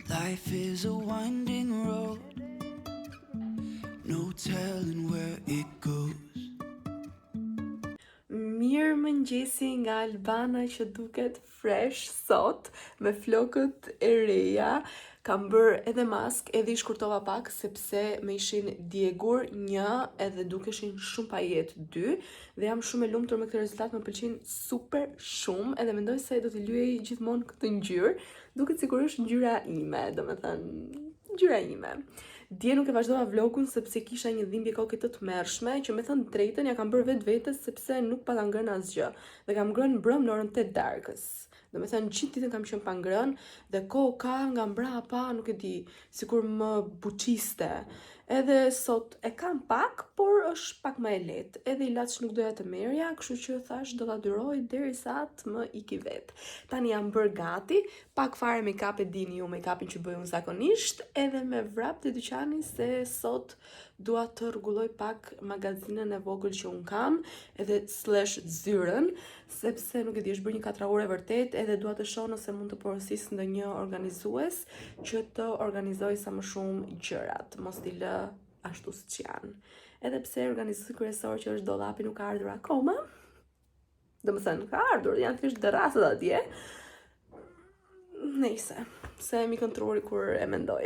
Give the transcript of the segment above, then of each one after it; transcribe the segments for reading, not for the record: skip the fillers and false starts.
Life is a winding road, no telling where it goes. Mirë mëngjesi nga Albana që duket fresh sot me flokët e reja. Kam bërë edhe mask, edhe i shkurtova pak sepse me ishin djegur 1 edhe dukeshin shumë pajetë 2 dhe jam shumë e lumtur me këtë rezultat, më pëlqen super shumë edhe mendoj se do t'i lyej gjithmonë këtë ngjyrë. Duket sigurisht ngjyra ime, domethënë ngjyra ime. Dje nuk e vazhdova vlogun sepse kisha një dhimbje koke të tmerrshme që me thënë drejtën ja kam bërë vetes sepse nuk pata ngrënë asgjë. Dhe kam ngrënë brëm në orën 8 darkës. Do me thënë qitë ditën kam qenë pa ngrënë dhe koka nga mbrapa, nuk e di, sikur më buqiste. Edhe sot e kam pak, por është pak më e lehtë. Edhe ilaç nuk doja të merrja, kështu që thash do ta duroj derisa të më iki vet. Tani jam bërë gati, pak fare make-up e dini ju make-upin që bëj unë zakonisht, edhe me vrap të dyqani se sot dua të rregulloj pak magazinën e vogël që un kam, edhe slash zyrën, sepse nuk e di, është bërë një katrahore vërtet, edhe dua të shoh nëse mund të porosis ndonjë organizues që të organizoj sa më shumë gjërat, mos t'i lë ashtu siç janë. Edhe pse organizuesi kryesor që është dollapi nuk ka ardhur akoma, domethënë ka ardhur, janë thjesht terrasat atje. Nejse, se mi kontrolli kur e mendoj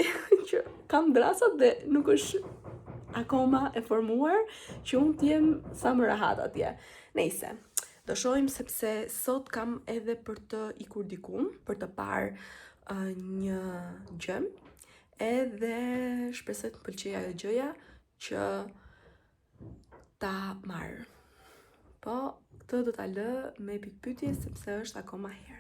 që kam drasat dhe nuk është akoma e formuar që unë t'jem sa më rahat atje. Nejse, do shohim sepse sot kam edhe për të ikur diku, për të parë një gjë, edhe shpresoj të pëlqej ajo gjëja që ta marr. Po, këtë do ta lë me pikpyetje sepse është akoma herët.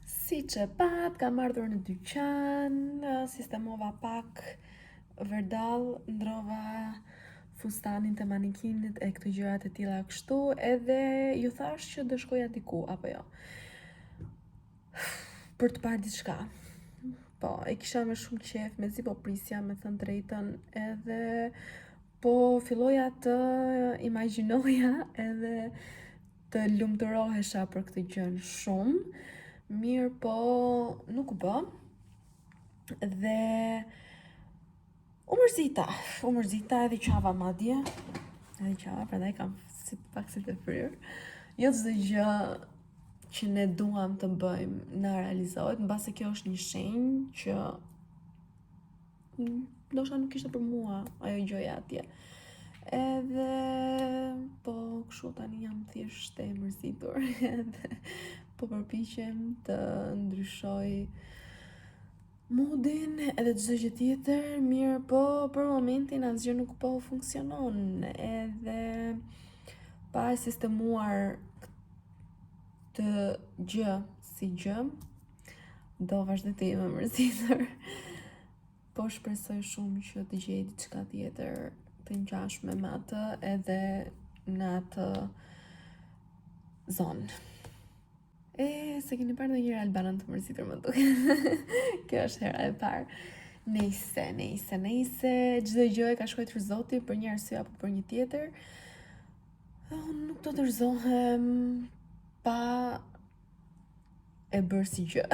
Si që pat, kam ardhur në dyqan, sistemova pak verdall, ndrova fustanin të manikinit e këto gjërat e tilla kështu, edhe ju thash që do shkoja diku apo jo. Për të parë diçka. Po, e kisha me shumë qef, mezi po prisja me thënë drejtën, edhe po filloja të imagjinoja edhe të lumturohesha për këtë gjën shumë. Mirë po nuk bë. Dhe u mërzita edhe qava madje. Prandaj kam pak si të fryrë. Jo çdo gjë që ne duam të bëjmë na realizohet, mbase kjo është një shenjë që ndoshta nuk ishte për mua ajo gjëja atje. Edhe po kështu tani jam thjesht e mërzitur edhe po përpiqem të ndryshoj moodin edhe çdo gjë tjetër, mirë po për momentin asgjë nuk po funksionon, edhe pa e sistemuar këtë gjë si gjë, do vazhdoj të jem e mërzitur. Po shpresoj shumë që të gjej diçka tjetër të ngjashme me atë edhe në atë zonë. Se keni parë ndonjëherë Albanën të mërzitur më duket. Kjo është hera e parë. Nejse, çdo gjë e ka shkruar Zoti për një arsye apo për një tjetër. Unë nuk do të rrezohem pa e bërë si gjë.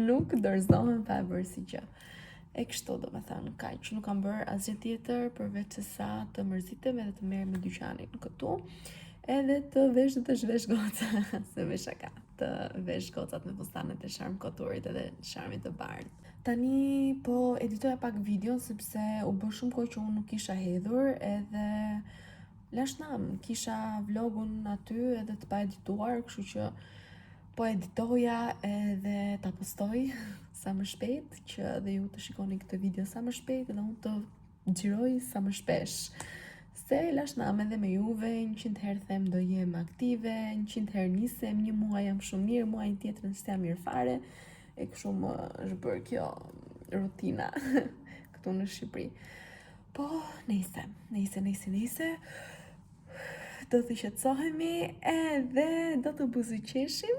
Nuk do rrezohem pa e bërë si gjë. E kështu do me thënë, kaq, nuk kam bërë asgjë tjetër përveç se sa të mërzitem edhe të merrem me dyqanin këtu. Edhe të vesh dhe të shvesh goca, se vesh shaka, të vesh gocat me fustanet e sharm koturit edhe sharmit të bardhë. Tani po editoja pak video sepse u bë shumë kohë që unë nuk kisha hedhur, edhe lashnam, kisha vlogun aty edhe të pa edituar, kështu që po editoja edhe ta postoj sa më shpejt, që dhe ju të shikoni këtë video sa më shpejt edhe unë të xhiroj sa më shpesh. Se lashnam edhe me juve, 100 herë them do jem aktive, 100 herë nisem, një muaj jam shumë mirë, muajin tjetër nëse jam mirë fare, e kështu më është bërë kjo rutina këtu në Shqipëri. Po, nejse, do të qetësohemi edhe do të buzuqeshim,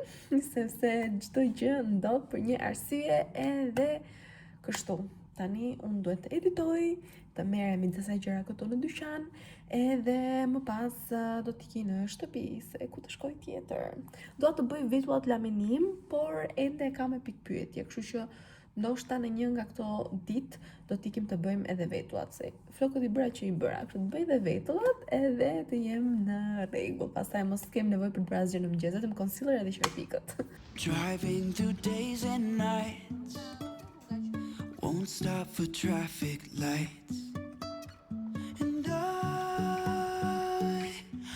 sepse çdo gjë ndodh për një arsye edhe kështu. Tani unë duhet të editoj, të merrem me disa gjëra këtu në dyqan, edhe më pas do t'i në shtëpi, se ku të shkoj tjetër. Do të bëj visual laminim, por ende kam e pikpyetje, kështu që ndoshta në një nga këto ditë do t'ikim të bëjmë edhe vetullat, se flokët i bëra që i bëra, kështu të bëj edhe vetullat edhe të jem në rregull. Pastaj mos kem nevojë për të bërë asgjë në mëngjes, vetëm concealer edhe qerpikët. Driving through days and nights, won't stop for traffic lights. And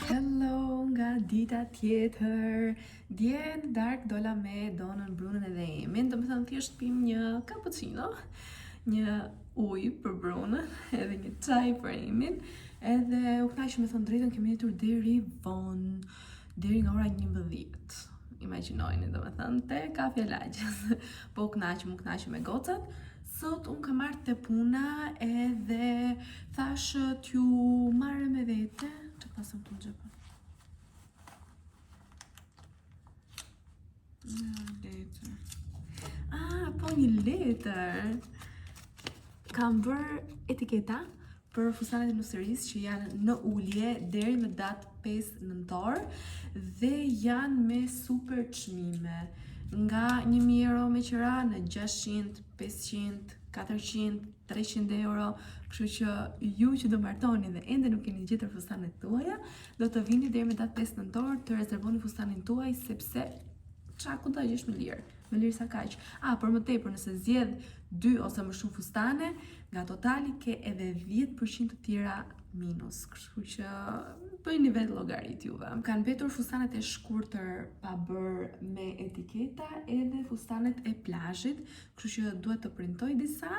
Hello nga dita tjetër. Dje në darkë dola me Donën, Brunën edhe Emin, do me thënë thjesht pim një cappuccino, një ujë për Brunën, edhe një çaj për Emin, edhe u knaqëm me thënë drejtën kemi jetur deri vonë, deri nga ora 11. Imagjinojeni, do me thënë, te kafja lagjës. Po u knaqëm me gocat. Sot unë kam marrë te puna edhe thash t'ju marrë me vete. Që pasëm të në gjëpë? Po një letër. Kam bërë etiketa për fustanet e nusërisë që janë në ulje deri në datë 5 nëntor dhe janë me super çmime. Nga 1.000 euro me qira në 600, 500, 400, 300 euro. Kështu që ju që do martoni dhe ende nuk keni gjetur fustanet tuaja, do të vini deri me datë 5 nëntor të rezervoni fustanin tuaj, sepse ku do gjesh me lirë sa kaq. Por më tepër nëse zgjedh 2 ose më shumë fustane, nga totali ke edhe 10% të tjera minus. Kështu që bëjni vetë llogarit juve. Kanë mbetur fustanet e shkurtër pa bërë me etiketa edhe fustanet e plazhit, kështu që duhet të printoj disa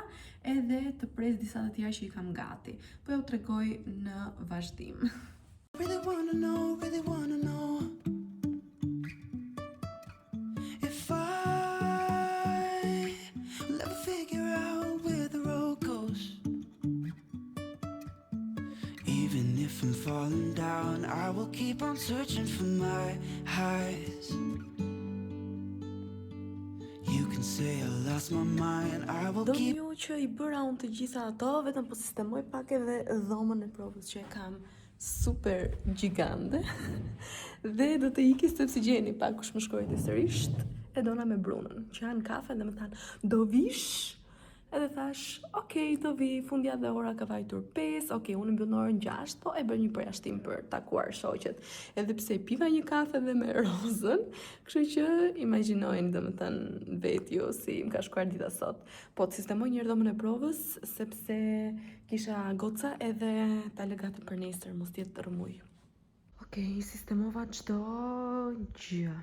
edhe të pres disa të tjera që i kam gati. Po ju tregoj në vazhdim. really wanna know if I will ever figure out where the road goes. Even if I'm falling down, I will keep on searching for my highs. You can say I lost my mind, I will keep. Do që i bëra unë të gjitha ato, vetëm po sistemoj pak edhe dhomën e provës që e kam super gjigande. Dhe do të iki sepse gjeni pak kush më shkoi të sërisht, e Dona me Brunën, që janë kafe dhe më thanë, do vish? Edhe thash, okej, do vi, fundja dhe ora ka vajtur 5, okej, unë mbyll në orën 6, po e bën një përjashtim për takuar shoqet. Edhe pse piva një kafe dhe me Rozën, kështu që imagjinojeni domethënë vetë ju si më ka shkuar dita sot. Po të sistemoj një herë dhomën e provës, sepse kisha goca edhe ta lë gati për nesër, mos jetë të rëmuj. Okej, sistemova çdo gjë.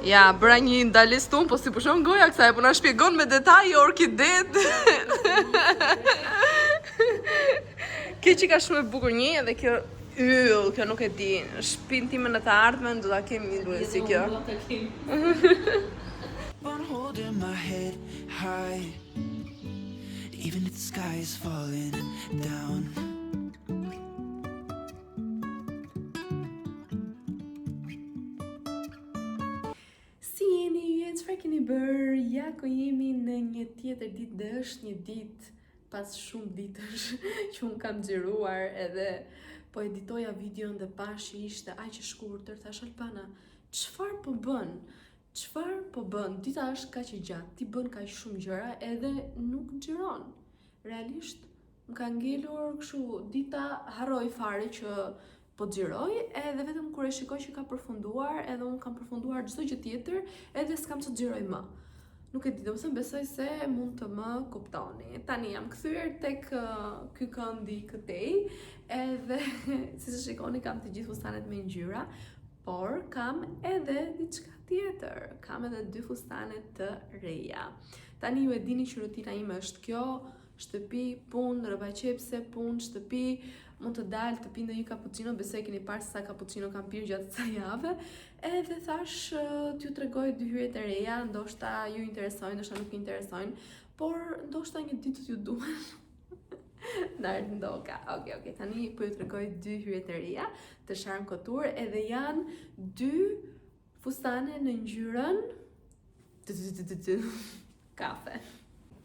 Ja, bëra një ndalesë tunë, po si pushon goja kësaj, po na shpjegon me detaj orkidet. Kjo që ka shumë e bukur një, edhe kjo kjo nuk e di. Shtëpinë time në të ardhmen do ta kem një si kjo. On holding my head high, even if the sky is falling down. Çfarë keni bërë? Ja ku jemi në një tjetër ditë dhe është një ditë pas shumë ditësh që unë kam xhiruar edhe po editoja videon dhe pashi ishte aq e shkurtër, thash Albana, çfarë po bën? Çfarë po bën? Dita është kaq e gjatë, ti bën kaq shumë gjëra edhe nuk xhiron. Realisht më ka ngelur kështu dita, harroj fare që po xhiroj, edhe vetëm kur e shikoj që ka përfunduar, edhe unë kam përfunduar çdo gjë tjetër, edhe s'kam që xhiroj më. Nuk e di, domethënë besoj se mund të më kuptoni. Tani jam kthyer tek ky këndi këtej, edhe si e shikoni kam të gjithë fustanet me ngjyra, por kam edhe diçka tjetër. Kam edhe 2 fustane të reja. Tani ju e dini që rutina ime është kjo, shtëpi, punë, rroba qepse, punë, shtëpi. Mund të dalë të pi ndonjë cappuccino, besoj keni parë sa cappuccino kam pirë gjatë kësaj jave, edhe thash t'ju tregoj 2 hyrjet e reja, ndoshta ju interesojnë, ndoshta nuk interesojnë, por ndoshta një ditë t'ju duhen. Nart ndoka. Okej, tani po ju tregoj 2 hyrjet e reja të Charm Couture, edhe janë 2 fustane në ngjyrën kafe.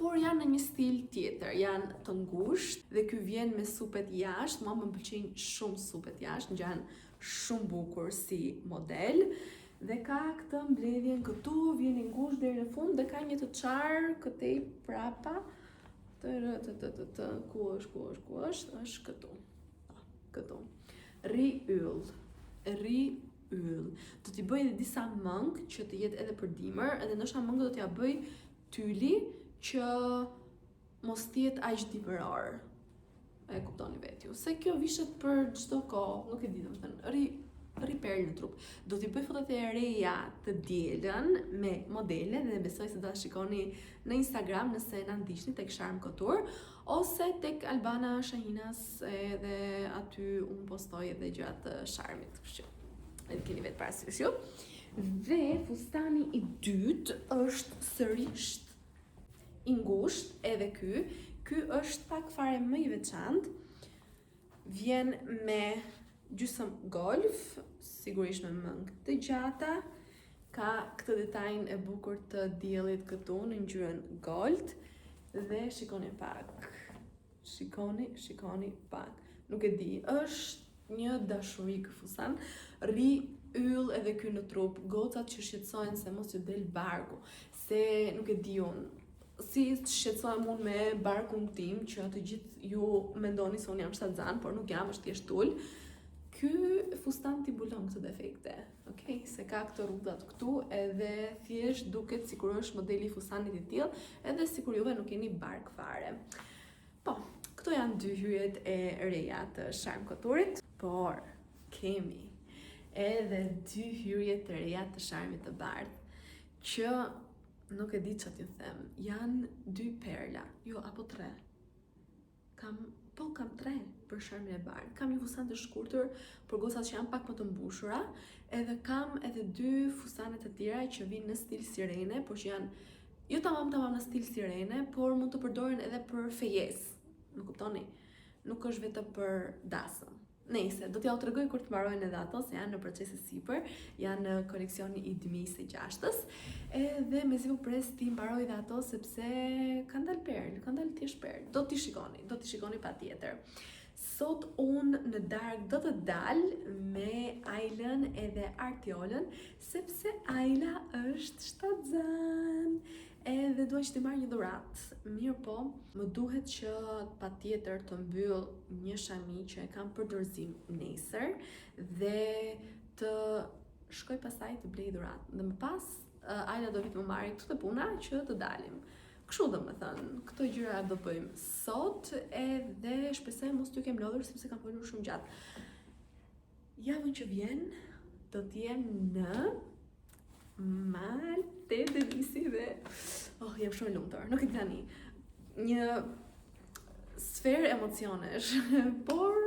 por janë në një stil tjetër, janë të ngushtë dhe ky vjen me supet jashtë. Mua më pëlqejnë shumë supet jashtë, ngjan shumë bukur si model. Dhe ka këtë mbledhjen këtu, vjen i ngushtë deri në fund dhe ka një të çarë këtej prapa. Ku është? Është këtu. Këtu. Ri yll. Do t'i bëj edhe disa mëngë që të jetë edhe për dimër, edhe ndoshta mëngë do t'ja bëj tyli që mos t'jetë aq dimëror. E kuptoni vetë ju. Se kjo vishet për çdo kohë, nuk e di domethënë. Ri perl në trup. Do t'i bëj fotot e reja të dielën me modele dhe besoj se do ta shikoni në Instagram nëse na ndiqni tek Charm Couture ose tek Albana Shahinas, edhe aty unë postoj edhe gjërat të Charmit, kështu. Edhe keni vetë parasysh ju. Dhe fustani i dytë është sërish i ngushtë, edhe ky. Ky është pak fare më i veçantë. Vjen me gjysëm golf, sigurisht me mëngë të gjata. Ka këtë detajn e bukur të diellit këtu në ngjyrën gold dhe shikoni pak. Shikoni pak. Nuk e di, është një dashuri ky fustan. Ri yll edhe ky në trup. Gocat që shqetësohen se mos ju del barku, se nuk e di unë. Si shqetësohem unë me barkun tim, që të gjithë ju mendoni se unë jam shtatzan, por nuk jam, është thjesht ul. Ky fustan t'i mbulon këto defekte, okay? Se ka këto rrudhat këtu, edhe thjesht duket sikur është modeli i fustanit i tillë, edhe sikur juve nuk keni bark fare. Po, këto janë dy hyrjet e reja të Charm Couture-it, por kemi edhe dy hyrje të reja të Charmit të bardhë, që nuk e di ç'a t'ju them, janë dy perla, jo apo tre. Kam 3 për Charmin e bardhë. Kam një fustan të shkurtër për gocat që janë pak më të mbushura, edhe kam edhe 2 fustane të tjera që vinë në stil sirene, por që janë jo tamam në stil sirene, por mund të përdoren edhe për fejes. Nuk kuptoni? Nuk është vetëm për dasëm. Nëse, do t'ja u tregoj kur të mbarojnë edhe ato, se janë në proces e sipër, janë në koleksioni i 2026-s, edhe mezi u pres ti mbaroj dhe ato sepse kanë dalë perl, kanë dalë thjesht perl. Do t'i shikoni patjetër. Sot unë në darkë do të dal me Ailën edhe Artiolën, sepse Aila është shtatzan. Edhe duaj që t'i marrë një dhuratë. Mirë po, më duhet që patjetër të mbyll një shami që e kam për dorëzim nesër dhe të shkoj pastaj të blej dhuratë. Dhe më pas, Aila do vit më marrë këto të puna që të dalim. Kështu domethënë, këto gjëra do bëjmë sot edhe shpresoj mos t'ju kem lodhur sepse kam folur shumë gjatë. Javën që vjen do t'jem në Malte dhe Nisi dhe jam shumë e lumtur, nuk e di tani. Një sferë emocionesh, por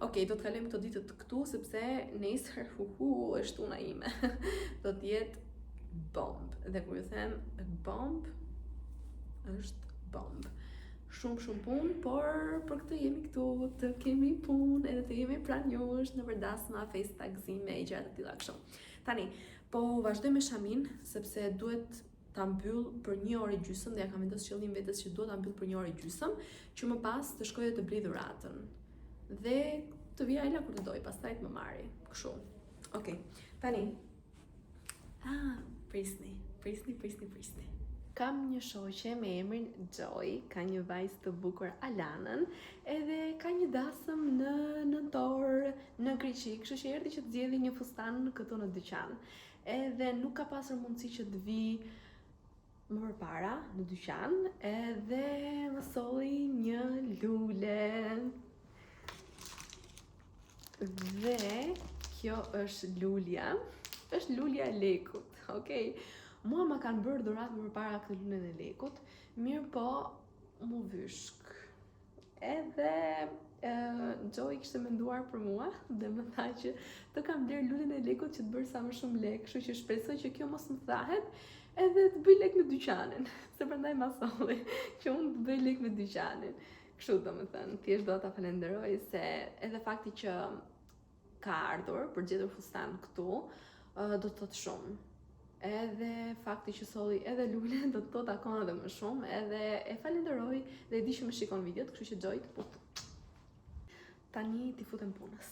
okay, do të kalojmë këto ditët këtu sepse nesër është una ime. Do të jetë bomb. Dhe kur ju them bomb, është bomb. Shumë punë, por për këtë jemi këtu, të kemi punë edhe të jemi pranë jush në përdasma, fest takzime e gjëra të tilla kështu. Tani, po vazhdoj me shamin, sepse duhet ta mbyll për 1 orë e gjysmë, dhe ja kam vendosur qëllim vetes që duhet ta mbyll për 1 orë e gjysmë, që më pas të shkoj të blej dhuratën. Dhe të vi Aila kur të doj, pastaj të më marri. Kështu. Okej. Tani. Prisni. Kam një shoqe me emrin Joy, ka një vajzë të bukur Alanën, edhe ka një dasëm në nëntor, në Kriqi, kështu që erdhi që të zgjedhë një fustan këtu në dyqan. Edhe nuk ka pasur mundësi që të vi më përpara në dyqan, edhe më solli një lule. Dhe kjo është lulja e lekut, okay? Mua ma kanë bërë dhuratë më përpara këtë lulën e lekut, mirë po mu vyshk. Edhe Joy kishte menduar për mua dhe më tha që të kam bler lulën e lekut që të bërë sa më shumë lek, kështu që shpresoj që kjo mos më thahet edhe të bëj lek me dyqanin, se prandaj ma solli që unë të bëj lek me dyqanin. Kështu domethënë, thjesht do ta falenderoj se edhe fakti që ka ardhur për gjetur fustan këtu do të thotë shumë. edhe fakti që solli edhe lule do të thot akoma edhe më shumë, edhe e falenderoj dhe e di që më shikon videot, kështu që Gjoj, tani t'i futem punës.